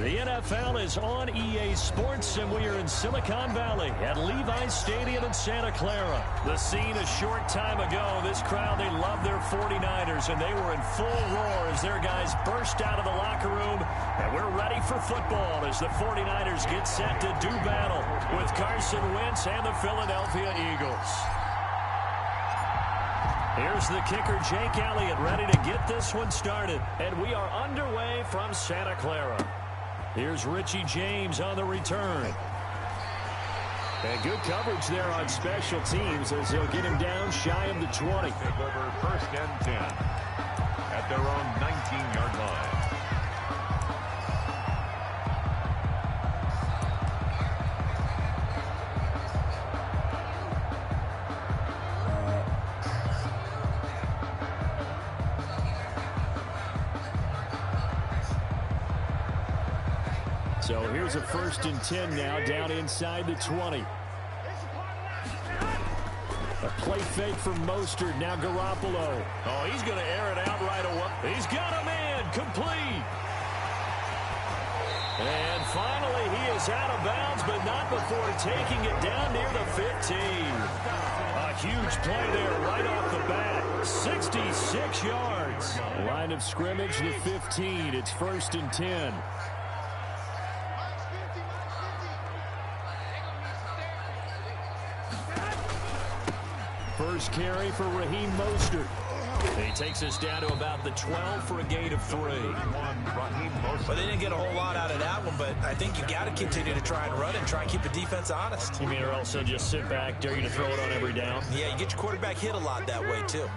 The NFL is on EA Sports, and we are in Silicon Valley at Levi's Stadium in Santa Clara. The scene a short time ago, this crowd, they love their 49ers, and they were in full roar as their guys burst out of the locker room. And we're ready for football as the 49ers get set to do battle with Carson Wentz and the Philadelphia Eagles. Here's the kicker, Jake Elliott, ready to get this one started. And we are underway from Santa Clara. Here's Richie James on the return. And good coverage there on special teams as they'll get him down shy of the 20. Take over 1st and 10 at their own 19-yard line. So here's a 1st and 10 now, down inside the 20. A play fake from Mostert, now Garoppolo. Oh, he's going to air it out right away. He's got a man, complete. And finally, he is out of bounds, but not before taking it down near the 15. A huge play there right off the bat. 66 yards. Line of scrimmage, the 15. It's 1st and 10. First carry for Raheem Mostert. He takes us down to about the 12 for a gain of 3. Well, they didn't get a whole lot out of that one, but I think you got to continue to try and run and try and keep the defense honest. You mean or else they'll just sit back, dare you to throw it on every down? Yeah, you get your quarterback hit a lot that way, too.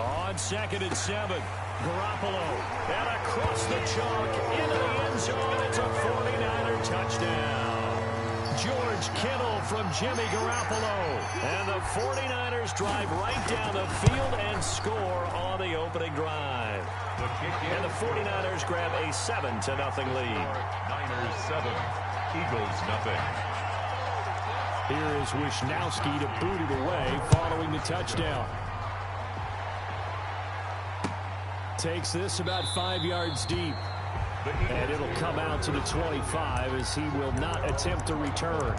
On 2nd and 7, Garoppolo, and across the chalk, into the end zone, it's a 49er touchdown. George Kittle from Jimmy Garoppolo, and the 49ers drive right down the field and score on the opening drive. And the 49ers grab a 7-0 lead. Niners 7, Eagles nothing. Here is LoungeDeCNasty to boot it away following the touchdown. Takes this about 5 yards deep. And it'll come out to the 25 as he will not attempt to return.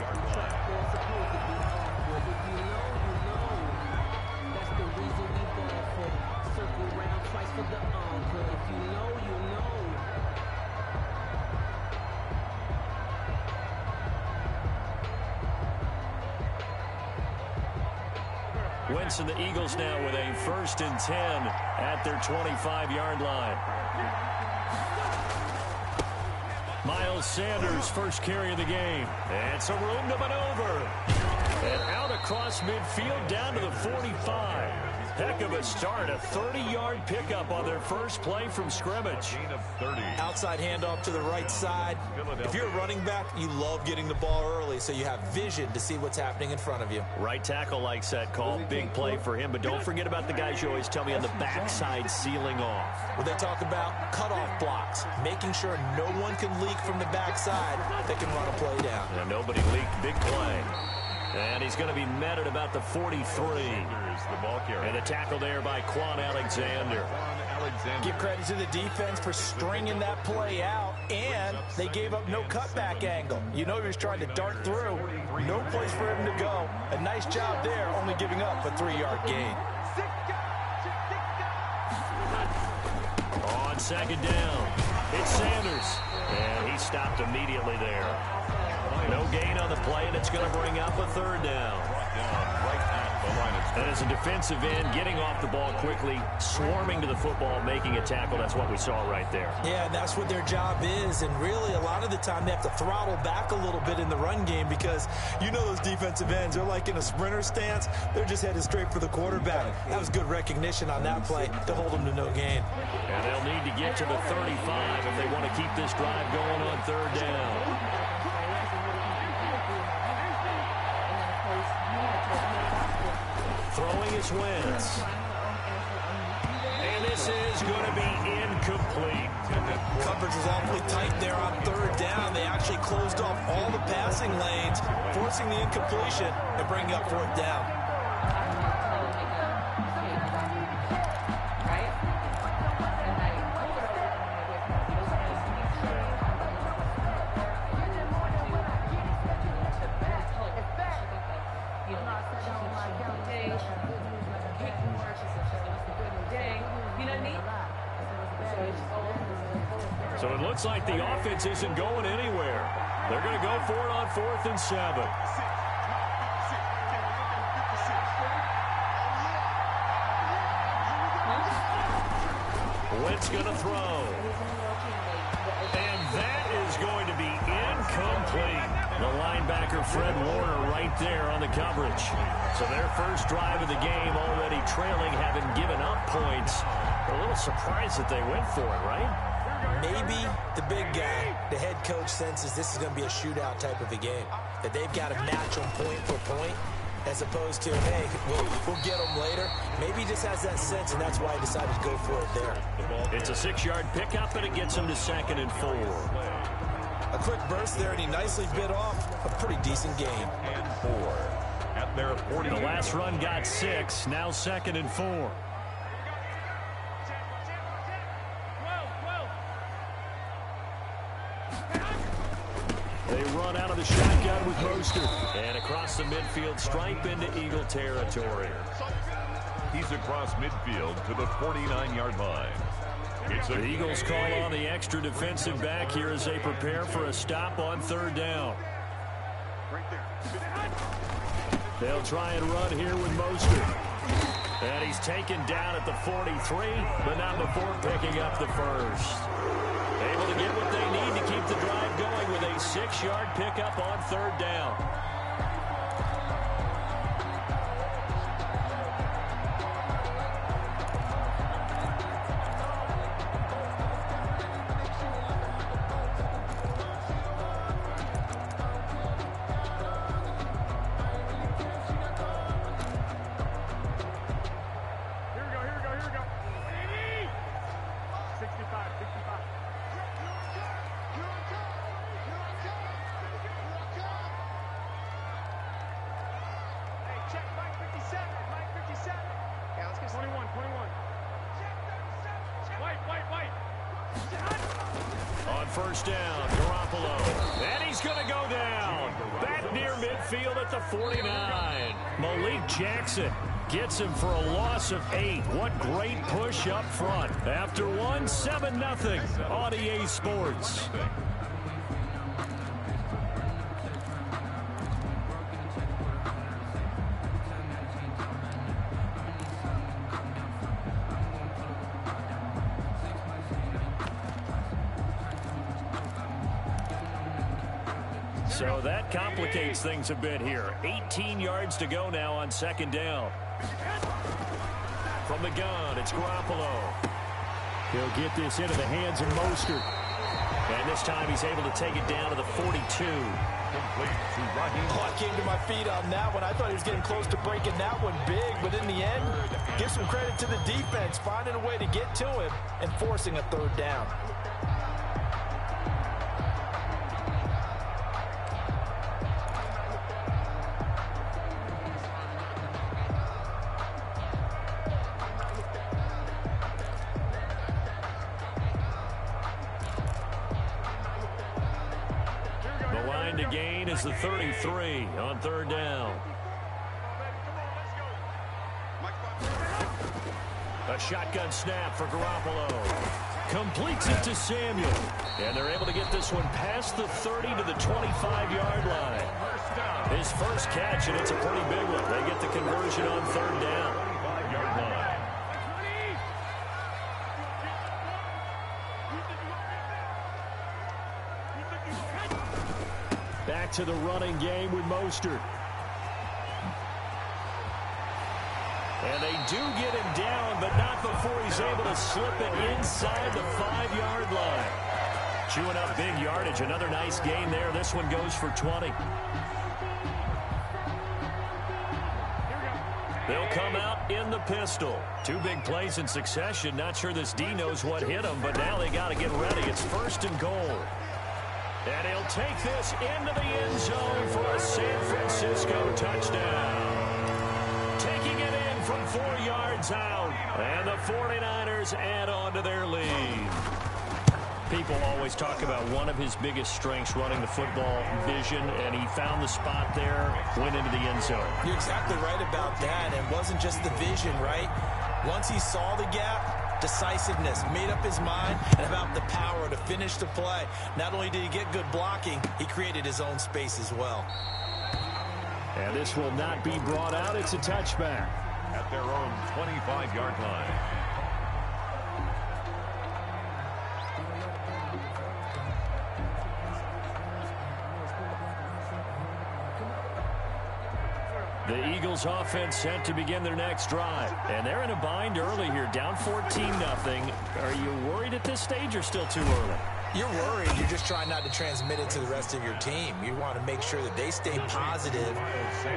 Wentz and the Eagles now with a 1st and 10 at their 25-yard line. Miles Sanders, first carry of the game. And some room to maneuver. And out across midfield down to the 45. Heck of a start, a 30-yard pickup on their first play from scrimmage. Outside handoff to the right side. If you're a running back, you love getting the ball early so you have vision to see what's happening in front of you. Right tackle likes that call. Big play for him, but don't forget about the guys you always tell me on the backside sealing off. Well, they talk about cutoff blocks, making sure no one can leak from the backside. They can run a play down. And nobody leaked. Big play. And he's going to be met at about the 43. And a tackle there by Quan Alexander. Give credit to the defense for stringing that play out, and they gave up no cutback angle. You know he was trying to dart through. No place for him to go. A nice job there, only giving up a 3-yard gain. On 2nd down, it's Sanders. And he stopped immediately there. No gain on the play, and it's going to bring up a 3rd down. And as a defensive end, getting off the ball quickly, swarming to the football, making a tackle, that's what we saw right there. Yeah, that's what their job is, and really a lot of the time they have to throttle back a little bit in the run game because you know those defensive ends, they're like in a sprinter stance. They're just headed straight for the quarterback. That was good recognition on that play to hold them to no gain. And they'll need to get to the 35 if they want to keep this drive going on 3rd down. Throwing is Wentz. And this is going to be incomplete. Coverage was awfully tight there on third down. They actually closed off all the passing lanes, forcing the incompletion and bringing up fourth down. So it looks like the offense isn't going anywhere. They're going to go for it on 4th and 7. Wentz going to throw. And that is going to be incomplete. The linebacker, Fred Warner, right there on the coverage. So their first drive of the game already trailing, having given up points. A little surprised that they went for it, right? Maybe the big guy, the head coach, senses this is going to be a shootout type of a game, that they've got to match them point for point, as opposed to, hey, we'll get them later. Maybe he just has that sense, and that's why he decided to go for it there. It's a 6-yard pickup, and it gets him to 2nd and 4. A quick burst there, and he nicely bit off a pretty decent game. And 4 at their 40. The last run got 6, now 2nd and 4. They run out of the shotgun with Mostert. And across the midfield stripe into Eagle territory. He's across midfield to the 49-yard line. The Eagles call on the extra defensive back here as they prepare for a stop on 3rd down. They'll try and run here with Mostert. And he's taken down at the 43, but not before picking up the first. Able to get what they need to keep the drive going with a 6-yard pickup on 3rd down. On 1st down, Garoppolo. And he's going to go down. Back near midfield at the 49. Malik Jackson gets him for a loss of 8. What great push up front. After one, 7-0 on EA Sports. So that complicates things a bit here. 18 yards to go now on 2nd down. From the gun, it's Garoppolo. He'll get this into the hands of Mostert. And this time he's able to take it down to the 42. I came to my feet on that one. I thought he was getting close to breaking that one big, but in the end, give some credit to the defense, finding a way to get to him and forcing a 3rd down. To gain is the 33 on 3rd down. A shotgun snap for Garoppolo. Completes it to Samuel. And they're able to get this one past the 30 to the 25-yard line. His first catch, and it's a pretty big one. They get the conversion on 3rd down. 5-yard line. Back to the running game with Mostert. And they do get him down, but not before he's able to slip it inside the 5-yard line. Chewing up big yardage. Another nice gain there. This one goes for 20. They'll come out in the pistol. Two big plays in succession. Not sure this D knows what hit him, but now they got to get ready. It's 1st and goal. And he'll take this into the end zone for a San Francisco touchdown. Taking it in from 4 yards out. And the 49ers add on to their lead. People always talk about one of his biggest strengths, running the football, vision, and he found the spot there, went into the end zone. You're exactly right about that. It wasn't just the vision, right? Once he saw the gap, decisiveness, made up his mind, and about the power to finish the play. Not only did he get good blocking, he created his own space as well. And this will not be brought out. It's a touchback. At their own 25-yard line. The Eagles offense set to begin their next drive. And they're in a bind early here, down 14-0. Are you worried at this stage or still too early? You're worried. You're just trying not to transmit it to the rest of your team. You want to make sure that they stay positive,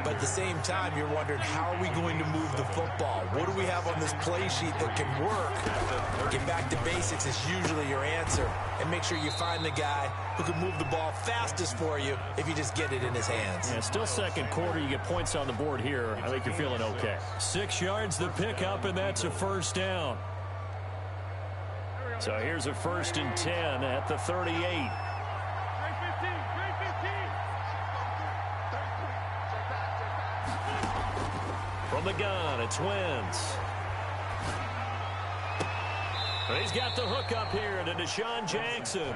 but at the same time, you're wondering, how are we going to move the football? What do we have on this play sheet that can work? Get back to basics is usually your answer, and make sure you find the guy who can move the ball fastest for you if you just get it in his hands. Yeah, still second quarter. You get points on the board here. I think you're feeling okay. 6 yards the pickup, and that's a 1st down. So here's a 1st and 10 at the 38. From the gun, it's Wentz. He's got the hook up here to Deshaun Jackson.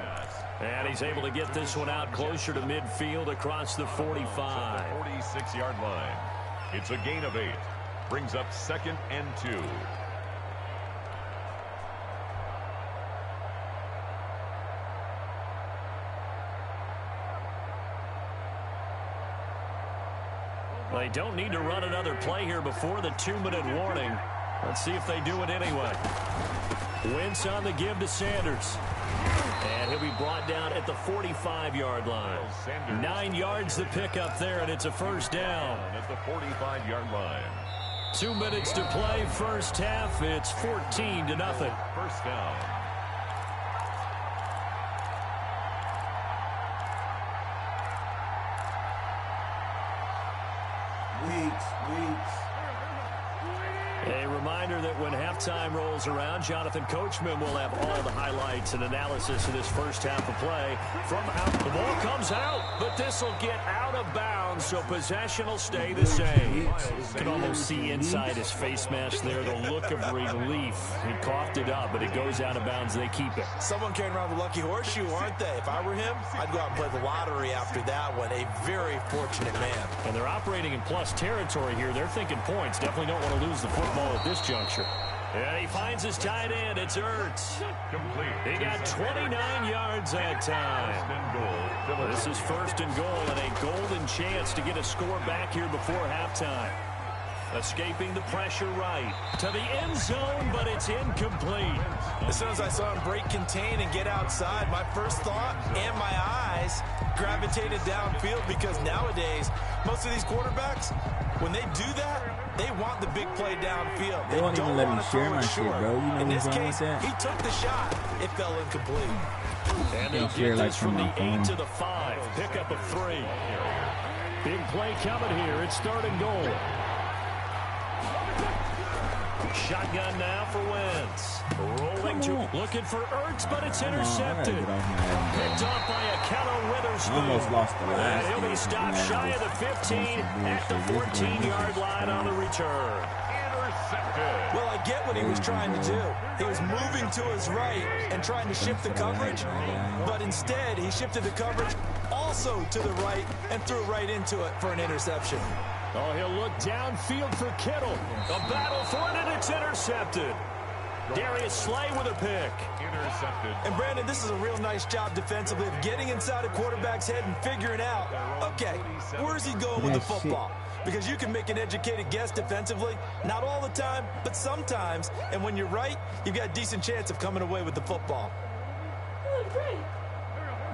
And he's able to get this one out closer to midfield across the 45. 46-yard line. It's a gain of 8. Brings up 2nd and 2. They don't need to run another play here before the 2-minute warning. Let's see if they do it anyway. Wentz on the give to Sanders. And he'll be brought down at the 45-yard line. 9 yards the pickup there, and it's a 1st down. At the 45-yard line. 2 minutes to play, first half. It's 14-0. 1st down. A reminder that when halftime rolls around, Jonathan Coachman will have all the highlights and analysis of this first half of play. From out, the ball comes out, but this will get out of bounds, so possession will stay the same. You can almost see inside his face mask there the look of relief. He coughed it up, but it goes out of bounds. They keep it. Someone carrying around the lucky horseshoe, aren't they? If I were him, I'd go out and play the lottery after that one. A very fortunate man. And they're operating in plus territory here. They're thinking points. Definitely don't want to lose the football at this juncture. And he finds his tight end. It's Ertz. Complete. He got 29 yards that time. This is 1st and goal, and a golden chance to get a score back here before halftime. Escaping the pressure right to the end zone, but it's incomplete. As soon as I saw him break contain and get outside, my first thought and my eyes gravitated downfield, because nowadays, most of these quarterbacks, when they do that, they want the big play downfield. They won't even let me share my shit, bro. You know in this what's wrong case, with that? he took the shot. It fell incomplete. And they'll get this from the 8 to the 5. Pickup of 3. Big play coming here. It's 3rd and goal. Shotgun now for Wentz. Rolling looking for Ertz, but it's intercepted. Picked off by Akello Witherspoon. Almost lost the last. And he'll be stopped shy of the 15 at the 14-yard line on the return. Intercepted. Well, I get what he was trying to do. He was moving to his right and trying to shift the coverage, but instead he shifted the coverage also to the right and threw right into it for an interception. Oh, he'll look downfield for Kittle. A battle for it, and it's intercepted. Darius Slay with a pick. Intercepted. And, Brandon, this is a real nice job defensively of getting inside a quarterback's head and figuring out, okay, where's he going with the football? Because you can make an educated guess defensively, not all the time, but sometimes. And when you're right, you've got a decent chance of coming away with the football.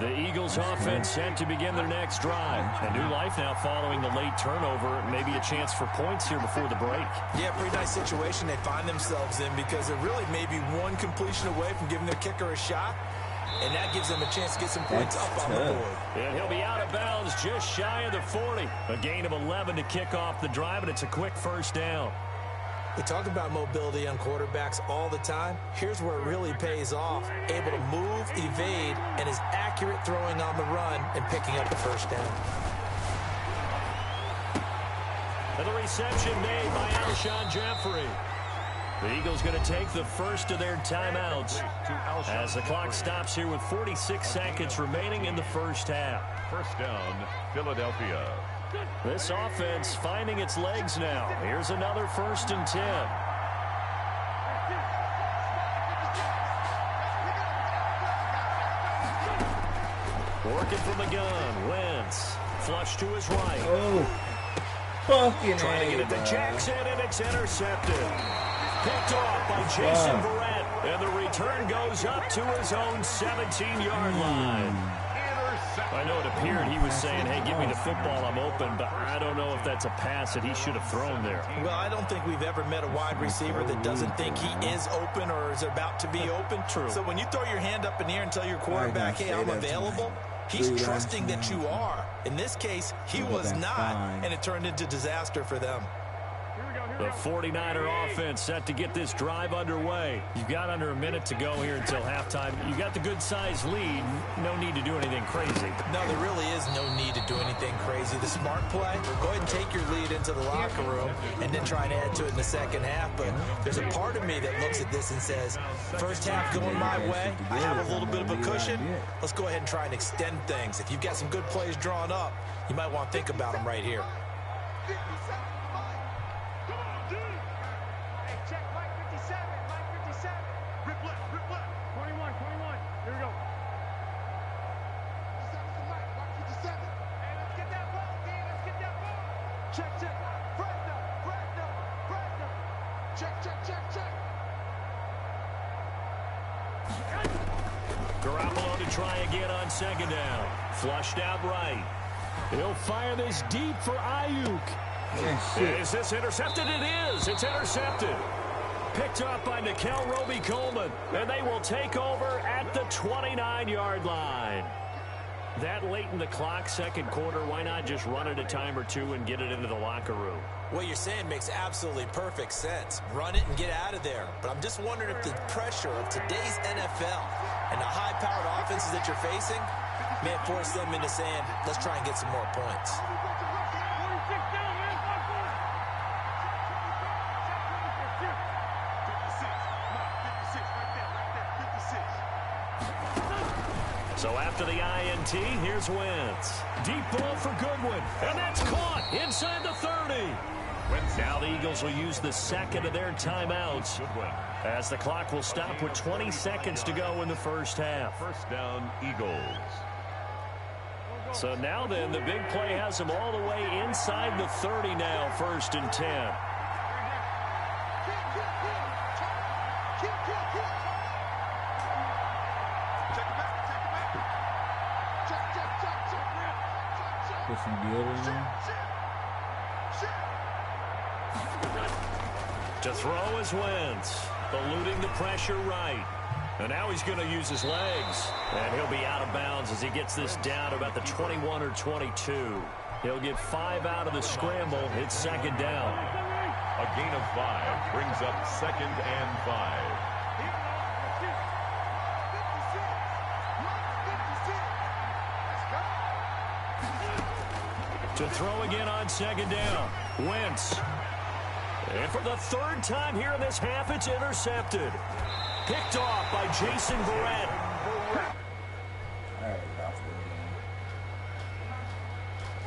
The Eagles offense set to begin their next drive. A new life now following the late turnover. Maybe a chance for points here before the break. Yeah, pretty nice situation they find themselves in because they're really maybe one completion away from giving their kicker a shot. And that gives them a chance to get some points up on the board. And he'll be out of bounds just shy of the 40. A gain of 11 to kick off the drive, and it's a quick first down. We talk about mobility on quarterbacks all the time. Here's where it really pays off. Able to move, evade, and is accurate throwing on the run and picking up the first down. And the reception made by Alshon Jeffrey. The Eagles going to take the first of their timeouts as the clock stops here with 46 seconds remaining in the first half. First down, Philadelphia. This offense finding its legs now. Here's another 1st and 10. Working from the gun. Wentz. Flush to his right. Oh, fucking Trying to get it to Jackson, and it's intercepted. Picked off by Jason Verrett. And the return goes up to his own 17-yard line. I know it appeared he was saying, hey, give me the football, I'm open, but I don't know if that's a pass that he should have thrown there. Well, I don't think we've ever met a wide receiver that doesn't think he is open or is about to be open. True. So when you throw your hand up in the air and tell your quarterback, hey, I'm available, he's trusting that you are. In this case, he was not, and it turned into disaster for them. The 49er offense set to get this drive underway. You've got under a minute to go here until halftime. You got the good-sized lead. No need to do anything crazy. No, there really is no need to do anything crazy. The smart play, go ahead and take your lead into the locker room and then try and add to it in the second half. But there's a part of me that looks at this and says, first half going my way, I have a little bit of a cushion. Let's go ahead and try and extend things. If you've got some good plays drawn up, you might want to think about them right here. Garoppolo to try again on second down. Flushed out right. He'll fire this deep for Ayuk. Is this intercepted? It is. It's intercepted. Picked up by Nikel Roby-Coleman. And they will take over at the 29-yard line. That late in the clock, second quarter, why not just run it a time or two and get it into the locker room? What you're saying makes absolutely perfect sense. Run it and get out of there. But I'm just wondering if the pressure of today's NFL and the high-powered offenses that you're facing may have forced them into saying, let's try and get some more points. So after the INT, here's Wentz. Deep ball for Goodwin, and that's caught inside the 30. Now the Eagles will use the second of their timeouts as the clock will stop with 20 seconds to go in the first half. First down, Eagles. So now then, the big play has them all the way inside the 30 now, 1st and 10. Put some deodorant in. To throw is Wentz, eluding the pressure right. And now he's going to use his legs. And he'll be out of bounds as he gets this down to about the 21 or 22. He'll get 5 out of the scramble. It's second down. A gain of 5 brings up 2nd and 5. To throw again on second down. Wentz. And for the 3rd time here in this half, it's intercepted. Picked off by Jason Verrett.